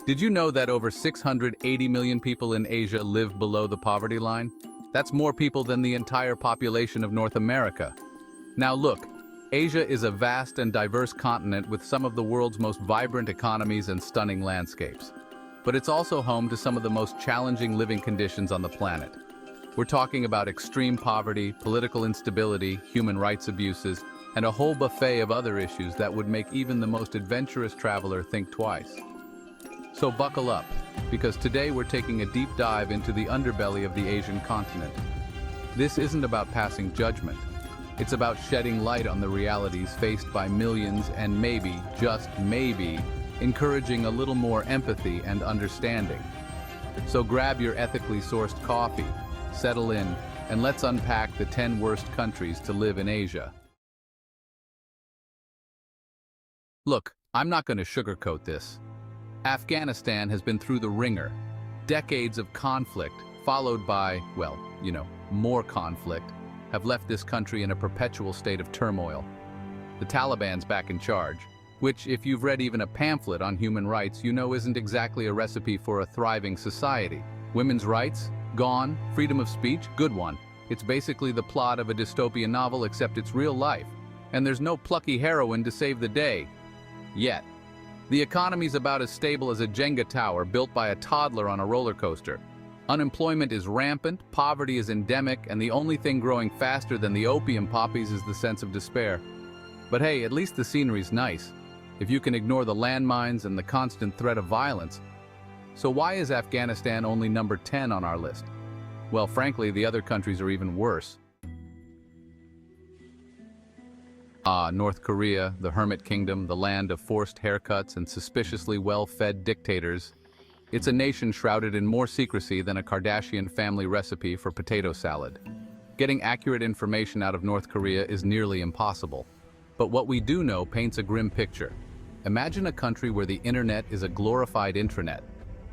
Did you know that over 680 million people in Asia live below the poverty line? That's more people than the entire population of North America. Now look, Asia is a vast and diverse continent with some of the world's most vibrant economies and stunning landscapes. But it's also home to some of the most challenging living conditions on the planet. We're talking about extreme poverty, political instability, human rights abuses, and a whole buffet of other issues that would make even the most adventurous traveler think twice. So buckle up, because today we're taking a deep dive into the underbelly of the Asian continent. This isn't about passing judgment. It's about shedding light on the realities faced by millions and maybe, just maybe, encouraging a little more empathy and understanding. So grab your ethically sourced coffee, settle in, and let's unpack the 10 worst countries to live in Asia. Look, I'm not going to sugarcoat this. Afghanistan has been through the ringer. Decades of conflict, followed by, well, more conflict, have left this country in a perpetual state of turmoil. The Taliban's back in charge, which, if you've read even a pamphlet on human rights, you know isn't exactly a recipe for a thriving society. Women's rights? Gone. Freedom of speech? Good one. It's basically the plot of a dystopian novel, except it's real life. And there's no plucky heroine to save the day. Yet. The economy's about as stable as a Jenga tower built by a toddler on a roller coaster. Unemployment is rampant, poverty is endemic, and the only thing growing faster than the opium poppies is the sense of despair. But hey, at least the scenery's nice, if you can ignore the landmines and the constant threat of violence. So why is Afghanistan only number 10 on our list? Well, frankly, the other countries are even worse. North Korea, the Hermit Kingdom, the land of forced haircuts and suspiciously well-fed dictators. It's a nation shrouded in more secrecy than a Kardashian family recipe for potato salad. Getting accurate information out of North Korea is nearly impossible. But what we do know paints a grim picture. Imagine a country where the internet is a glorified intranet.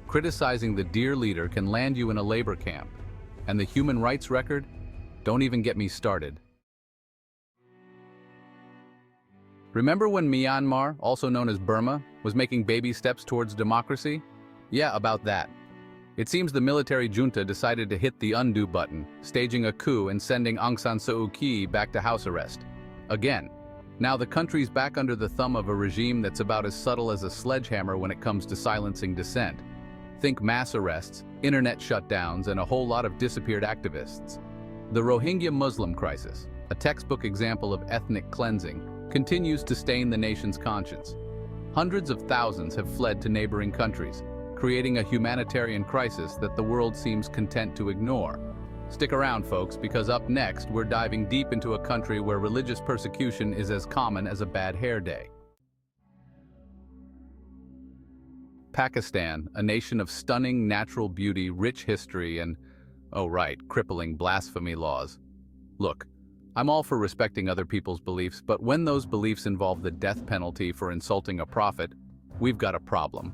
Criticizing the dear leader can land you in a labor camp. And the human rights record? Don't even get me started. Remember when Myanmar, also known as Burma, was making baby steps towards democracy? Yeah, about that. It seems the military junta decided to hit the undo button, staging a coup and sending Aung San Suu Kyi back to house arrest. Again. Now the country's back under the thumb of a regime that's about as subtle as a sledgehammer when it comes to silencing dissent. Think mass arrests, internet shutdowns, and a whole lot of disappeared activists. The Rohingya Muslim crisis, a textbook example of ethnic cleansing, continues to stain the nation's conscience. Hundreds of thousands have fled to neighboring countries, creating a humanitarian crisis that the world seems content to ignore. Stick around, folks, because up next we're diving deep into a country where religious persecution is as common as a bad hair day. Pakistan, a nation of stunning natural beauty, rich history, and, oh right, crippling blasphemy laws. Look, I'm all for respecting other people's beliefs, but when those beliefs involve the death penalty for insulting a prophet, we've got a problem.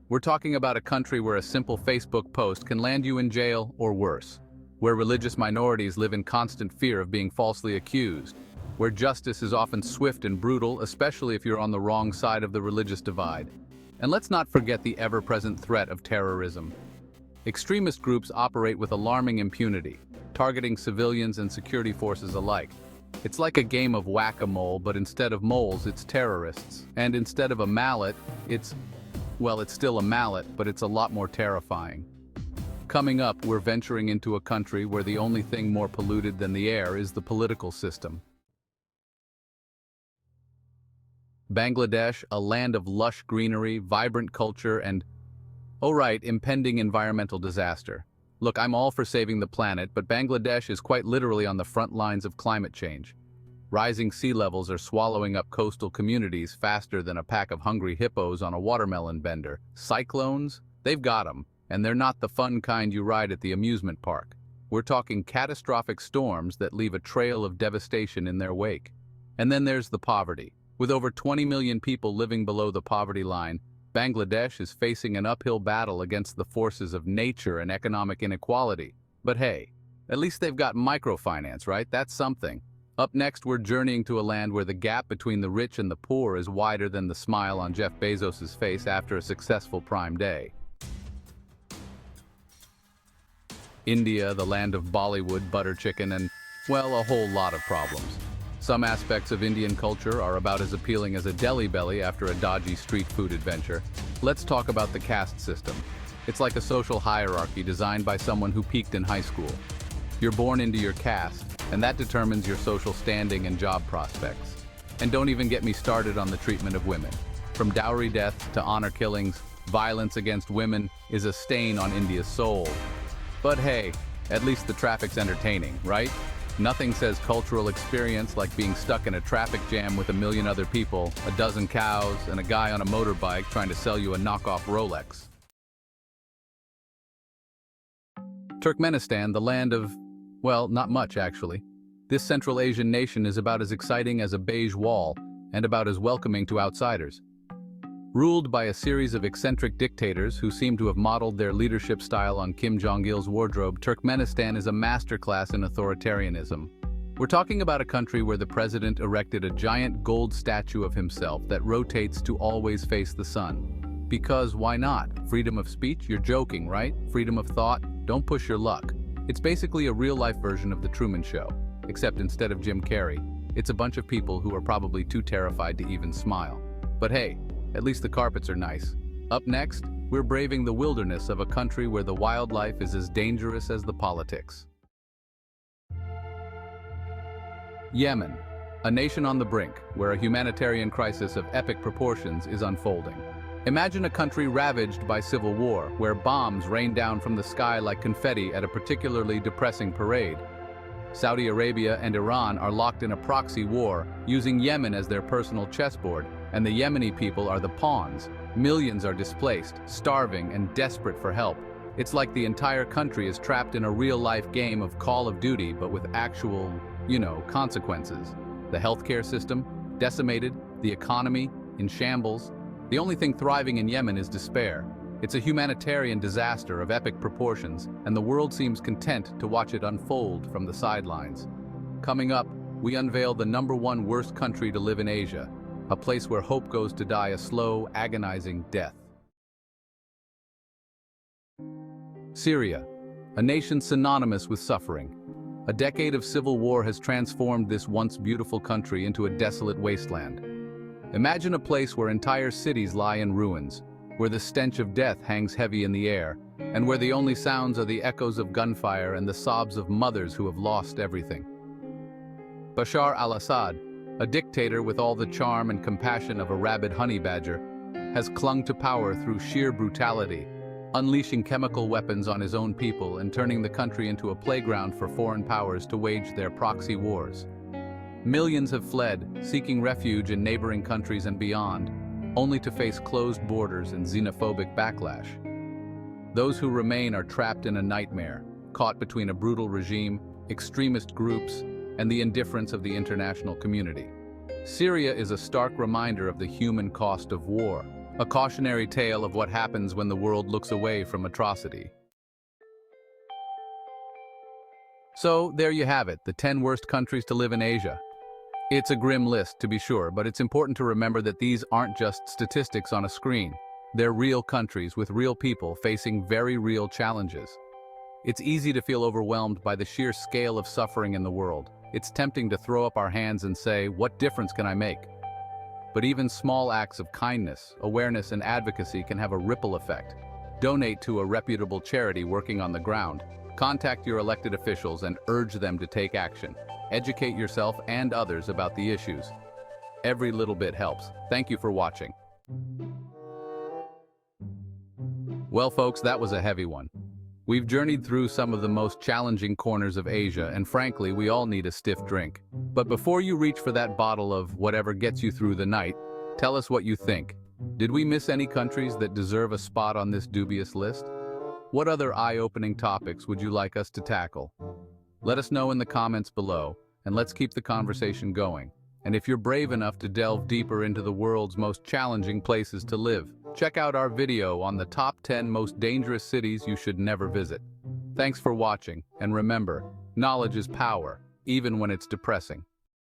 We're talking about a country where a simple Facebook post can land you in jail or worse, where religious minorities live in constant fear of being falsely accused, where justice is often swift and brutal, especially if you're on the wrong side of the religious divide. And let's not forget the ever-present threat of terrorism. Extremist groups operate with alarming impunity, targeting civilians and security forces alike. It's like a game of whack-a-mole, but instead of moles, it's terrorists. And instead of a mallet, it's still a mallet, but it's a lot more terrifying. Coming up, we're venturing into a country where the only thing more polluted than the air is the political system. Bangladesh, a land of lush greenery, vibrant culture, and, oh right, impending environmental disaster. Look, I'm all for saving the planet, but Bangladesh is quite literally on the front lines of climate change. Rising sea levels are swallowing up coastal communities faster than a pack of hungry hippos on a watermelon bender. Cyclones? They've got 'em, and they're not the fun kind you ride at the amusement park. We're talking catastrophic storms that leave a trail of devastation in their wake. And then there's the poverty. With over 20 million people living below the poverty line, Bangladesh is facing an uphill battle against the forces of nature and economic inequality. But hey, at least they've got microfinance, right? That's something. Up next, we're journeying to a land where the gap between the rich and the poor is wider than the smile on Jeff Bezos's face after a successful Prime Day. India, the land of Bollywood, butter chicken, and, well, a whole lot of problems. Some aspects of Indian culture are about as appealing as a deli belly after a dodgy street food adventure. Let's talk about the caste system. It's like a social hierarchy designed by someone who peaked in high school. You're born into your caste, and that determines your social standing and job prospects. And don't even get me started on the treatment of women. From dowry death to honor killings, violence against women is a stain on India's soul. But hey, at least the traffic's entertaining, right? Nothing says cultural experience like being stuck in a traffic jam with a million other people, a dozen cows, and a guy on a motorbike trying to sell you a knockoff Rolex. Turkmenistan, the land of, well, not much actually. This Central Asian nation is about as exciting as a beige wall and about as welcoming to outsiders. Ruled by a series of eccentric dictators who seem to have modeled their leadership style on Kim Jong-il's wardrobe, Turkmenistan is a masterclass in authoritarianism. We're talking about a country where the president erected a giant gold statue of himself that rotates to always face the sun. Because why not? Freedom of speech? You're joking, right? Freedom of thought? Don't push your luck. It's basically a real-life version of The Truman Show, except instead of Jim Carrey, it's a bunch of people who are probably too terrified to even smile. But hey, at least the carpets are nice. Up next, we're braving the wilderness of a country where the wildlife is as dangerous as the politics. Yemen, a nation on the brink, where a humanitarian crisis of epic proportions is unfolding. Imagine a country ravaged by civil war, where bombs rain down from the sky like confetti at a particularly depressing parade. Saudi Arabia and Iran are locked in a proxy war, using Yemen as their personal chessboard, and the Yemeni people are the pawns. Millions are displaced, starving, and desperate for help. It's like the entire country is trapped in a real-life game of Call of Duty, but with actual, consequences. The healthcare system, decimated, the economy, in shambles. The only thing thriving in Yemen is despair. It's a humanitarian disaster of epic proportions, and the world seems content to watch it unfold from the sidelines. Coming up, we unveil the #1 worst country to live in Asia, a place where hope goes to die a slow, agonizing death. Syria, a nation synonymous with suffering. A decade of civil war has transformed this once beautiful country into a desolate wasteland. Imagine a place where entire cities lie in ruins, where the stench of death hangs heavy in the air, and where the only sounds are the echoes of gunfire and the sobs of mothers who have lost everything. Bashar al-Assad, a dictator with all the charm and compassion of a rabid honey badger, has clung to power through sheer brutality, unleashing chemical weapons on his own people and turning the country into a playground for foreign powers to wage their proxy wars. Millions have fled, seeking refuge in neighboring countries and beyond, only to face closed borders and xenophobic backlash. Those who remain are trapped in a nightmare, caught between a brutal regime, extremist groups, and the indifference of the international community. Syria is a stark reminder of the human cost of war, a cautionary tale of what happens when the world looks away from atrocity. So, there you have it, the 10 worst countries to live in Asia. It's a grim list, to be sure, but it's important to remember that these aren't just statistics on a screen. They're real countries with real people facing very real challenges. It's easy to feel overwhelmed by the sheer scale of suffering in the world. It's tempting to throw up our hands and say, what difference can I make? But even small acts of kindness, awareness, and advocacy can have a ripple effect. Donate to a reputable charity working on the ground. Contact your elected officials and urge them to take action. Educate yourself and others about the issues. Every little bit helps. Thank you for watching. Well, folks, that was a heavy one. We've journeyed through some of the most challenging corners of Asia, and frankly, we all need a stiff drink. But before you reach for that bottle of whatever gets you through the night, tell us what you think. Did we miss any countries that deserve a spot on this dubious list? What other eye-opening topics would you like us to tackle? Let us know in the comments below, and let's keep the conversation going. And if you're brave enough to delve deeper into the world's most challenging places to live, check out our video on the top 10 most dangerous cities you should never visit. Thanks for watching, and remember, knowledge is power, even when it's depressing.